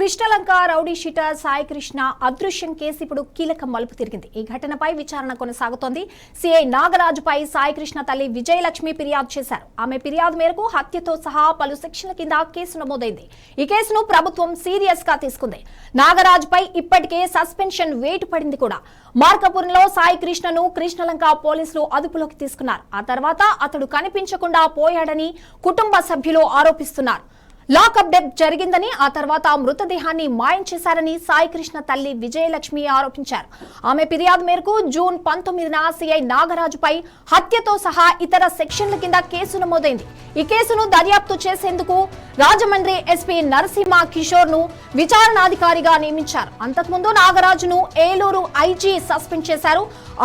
Krishnalanka rowdy sheeter Sai Krishna అదృశ్యం case ఇప్పుడు కీలక మలుపు తిరిగింది. ఈ ఘటనపై విచారణ కొనసాగుతోంది. సిఐ నాగరాజుపై సాయి కృష్ణ తల్లి విజయలక్ష్మి ఫిర్యాదు చేశారు. ఆమె ఫిర్యాదు మేరకు హత్యతో సహా పలు సెక్షన్ల కింద కేసు నమోదైంది. ఈ కేసును ప్రభుత్వం సీరియస్ గా తీసుకుంది. నాగరాజుపై ఇప్పటికే సస్పెన్షన్ వేటు పడింది కూడా. మార్కాపురంలో సాయి కృష్ణను కృష్ణలంక పోలీసులు అదుపులోకి తీసుకున్నారు. ఆ తర్వాత అతడు కనిపించకుండా పోయాడని కుటుంబ సభ్యులు ఆరోపిస్తున్నారు. లాకప్ డెత్ జరిగిందని, ఆ తర్వాత మృతదేహాన్ని మాయం చేశారని సాయి కృష్ణ తల్లి విజయలక్ష్మి ఆరోపించారు. ఆమె ఫిర్యాదు మేరకు జూన్ 19న సిఐ నాగరాజుపై హత్యతో సహా ఇతర సెక్షన్ల కింద కేసు నమోదైంది. ఈ కేసును దర్యాప్తు చేసేందుకు రాజమండ్రి ఎస్పీ నరసింహ కిషోర్ ను విచారణాధికారిగా నియమించారు. అంతకుముందు నాగరాజును ఏలూరు ఐజీ సస్పెండ్ చేశారు.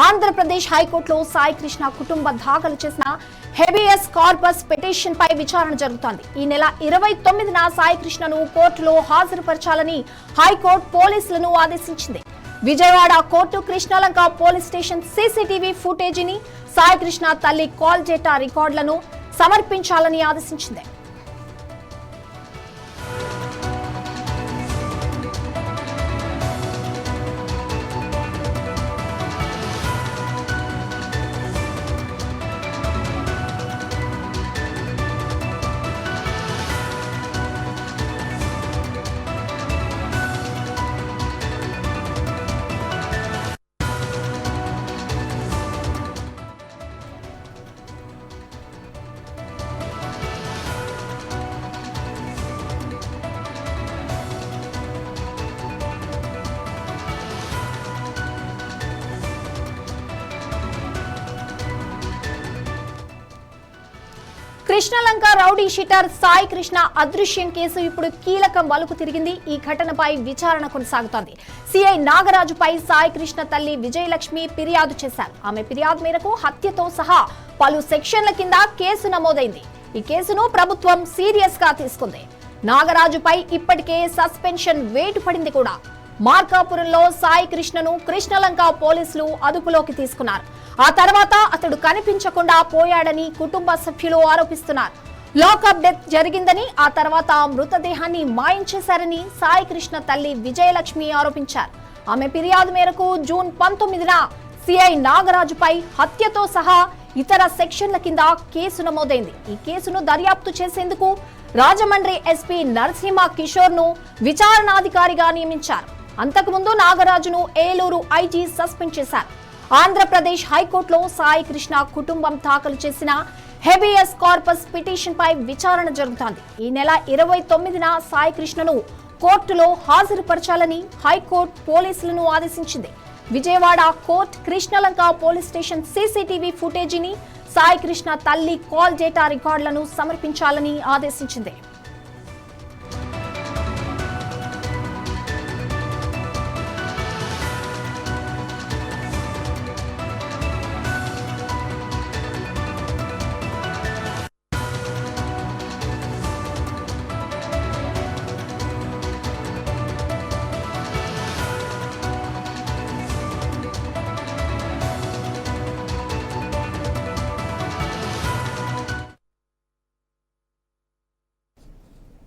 ఆంధ్రప్రదేశ్ హైకోర్టులో సాయి కృష్ణ కుటుంబ దాఖలు చేసిన హెబియస్ కార్పస్ పిటిషన్ పై విచారణ జరుగుతోంది. ఈ నెల 29న సాయి కృష్ణను కోర్టులో హాజరుపరచాలని హైకోర్టు పోలీసులను ఆదేశించింది. Vijayawada court Krishnalanka police station CCTV ఫుటేజీని, సాయి కృష్ణ తల్లి కాల్ డేటా రికార్డులను సమర్పించాలని ఆదేశించింది. కృష్ణలంక రౌడీ షీటర్ సాయి కృష్ణ అదృశ్యం కేసు ఇప్పుడు కీలక మలుపు తిరిగింది. ఈ ఘటనపై విచారణ కొనసాగుతోంది. సిఐ నాగరాజుపై సాయి కృష్ణ తల్లి విజయలక్ష్మి ఫిర్యాదు చేశారు. ఆమె ఫిర్యాదు మేరకు హత్యతో సహా పలు సెక్షన్ల కింద కేసు నమోదైంది. ఈ కేసును ప్రభుత్వం సీరియస్ గా తీసుకుంది. నాగరాజుపై ఇప్పటికే సస్పెన్షన్ వేటు పడింది కూడా. మార్కాపురంలో సాయి కృష్ణను కృష్ణలంక పోలీసులు అదుపులోకి తీసుకున్నారు. ఆ తర్వాత అతడు కనిపించకుండా పోయాడని కుటుంబ సభ్యులు ఆరోపిస్తున్నారు. లాకప్ డెత్ జరిగిందని, ఆ తర్వాత మృతదేహాన్ని మాయం చేశారని సాయి కృష్ణ తల్లి విజయలక్ష్మి ఆరోపించారు. ఆమె ఫిర్యాదు మేరకు జూన్ 19న సిఐ నాగరాజుపై హత్యతో సహా ఇతర సెక్షన్ల కింద కేసు నమోదైంది. ఈ కేసును దర్యాప్తు చేసేందుకు రాజమండ్రి ఎస్పీ నరసింహ కిషోర్ ను విచారణాధికారిగా నియమించారు. అంతకుముందు నాగరాజును ఏలూరు ఐజీ సస్పెండ్ చేశారు. ఆంధ్రప్రదేశ్ హైకోర్టులో సాయి కృష్ణ కుటుంబం దాఖలు చేసిన హెబియస్ కార్పస్ పిటిషన్ పై విచారణ జరుగుతోంది. ఈ నెల 29న సాయి కృష్ణను కోర్టులో హాజరుపరచాలని హైకోర్టు పోలీసులను ఆదేశించింది. Vijayawada court Krishnalanka police station CCTV ఫుటేజీని, సాయి కృష్ణ తల్లి కాల్ డేటా రికార్డులను సమర్పించాలని ఆదేశించింది.